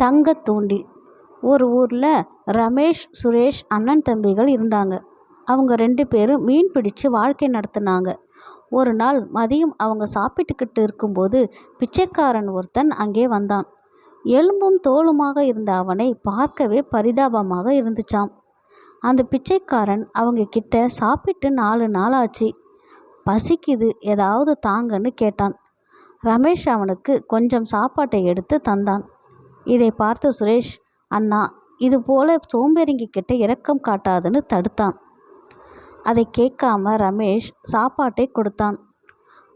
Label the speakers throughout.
Speaker 1: தங்க தூண்டில். ஒரு ஊரில் ரமேஷ், சுரேஷ் அண்ணன் தம்பிகள் இருந்தாங்க. அவங்க 2 பேரும் மீன் பிடிச்சு வாழ்க்கை நடத்தினாங்க. ஒரு நாள் மதியம் அவங்க சாப்பிட்டுக்கிட்டு இருக்கும்போது பிச்சைக்காரன் ஒருத்தன் அங்கே வந்தான். எலும்பும் தோலுமாக இருந்த அவனை பார்க்கவே பரிதாபமாக இருந்துச்சாம். அந்த பிச்சைக்காரன் அவங்க கிட்ட சாப்பிட்டு 4 நாள் ஆச்சு, பசிக்குது, ஏதாவது தாங்கன்னு கேட்டான். ரமேஷ் அவனுக்கு கொஞ்சம் சாப்பாட்டை எடுத்து தந்தான். இதை பார்த்த சுரேஷ், அண்ணா, இது போல சோம்பேறிங்க கிட்ட இரக்கம் காட்டாதுன்னு தடுத்தான். அதை கேட்காம ரமேஷ் சாப்பாட்டை கொடுத்தான்.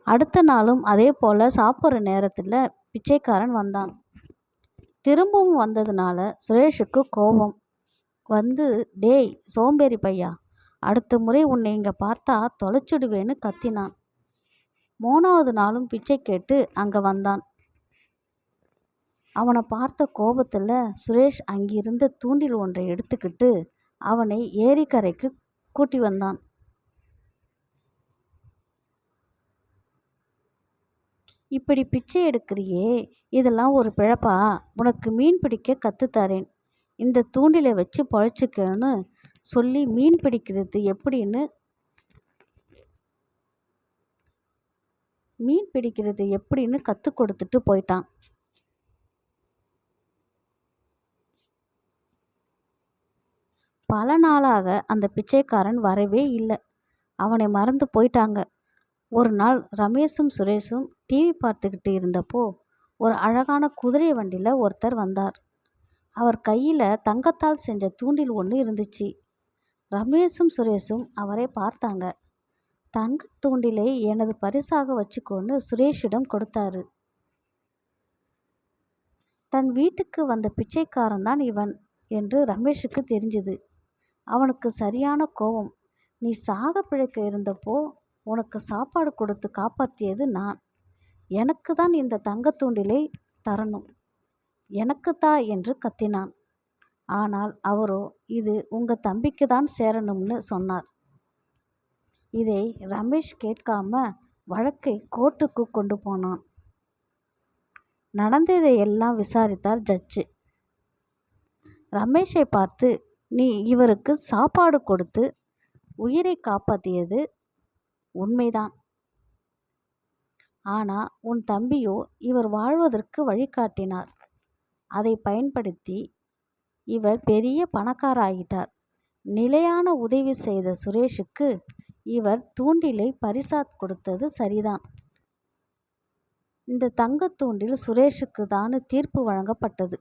Speaker 1: அடுத்த நாளும் அதே போல் சாப்பிட்ற நேரத்தில் பிச்சைக்காரன் வந்தான். திரும்பவும் வந்ததுனால சுரேஷுக்கு கோபம் வந்து, டேய் சோம்பேறி பையா, அடுத்த முறை உன்னை இங்கே பார்த்தா தொலைச்சிடுவேன்னு கத்தினான். 3வது நாளும் பிச்சை கேட்டு அங்கே வந்தான். அவனை பார்த்த கோபத்தில் சுரேஷ் அங்கிருந்த தூண்டில் ஒன்றை எடுத்துக்கிட்டு அவனை ஏரிக்கரைக்கு கூட்டி வந்தான். இப்படி பிச்சை எடுக்கிறியே, இதெல்லாம் ஒரு பிழப்பா? உனக்கு மீன் பிடிக்க கற்றுத்தரேன், இந்த தூண்டிலை வச்சு பொழைச்சிக்கன்னு சொல்லி மீன் பிடிக்கிறது எப்படின்னு கற்றுக் கொடுத்துட்டு போயிட்டான். பல நாளாக அந்த பிச்சைக்காரன் வரவே இல்லை. அவனை மறந்து போயிட்டாங்க. ஒரு நாள் ரமேஷும் சுரேஷும் டிவி பார்த்துக்கிட்டு இருந்தப்போ ஒரு அழகான குதிரை வண்டியில் ஒருத்தர் வந்தார். அவர் கையில் தங்கத்தால் செஞ்ச தூண்டில் ஒன்று இருந்துச்சு. ரமேஷும் சுரேஷும் அவரை பார்த்தாங்க. தங்க தூண்டிலை எனது பரிசாக வச்சுக்கோன்னு சுரேஷிடம் கொடுத்தாரு. தன் வீட்டுக்கு வந்த பிச்சைக்காரன் தான் இவன் என்று ரமேஷுக்கு தெரிஞ்சுது. அவனுக்கு சரியான கோபம். நீ சாக பிழைக்க இருந்தப்போ உனக்கு சாப்பாடு கொடுத்து காப்பாற்றியது நான். எனக்கு தான் இந்த தங்கத்தூண்டிலை தரணும், எனக்குத்தா என்று கத்தினான். ஆனால் அவரோ, இது உங்கள் தம்பிக்கு தான் சேரணும்னு சொன்னார். இதை ரமேஷ் கேட்காம வழக்கை கோர்ட்டுக்கு கொண்டு போனான். நடந்ததை எல்லாம் விசாரித்தார் ஜட்ஜு. ரமேஷை பார்த்து, நீ இவருக்கு சாப்பாடு கொடுத்து உயிரை காப்பாற்றியது உண்மைதான். ஆனால் உன் தம்பியோ இவர் வாழ்வதற்கு வழிகாட்டினார். அதை பயன்படுத்தி இவர் பெரிய பணக்காராகிட்டார். நிலையான உதவி செய்த சுரேஷுக்கு இவர் தூண்டிலை பரிசா கொடுத்தது சரிதான். இந்த தங்கத்தூண்டில் சுரேஷுக்கு தான் தீர்ப்பு வழங்கப்பட்டது.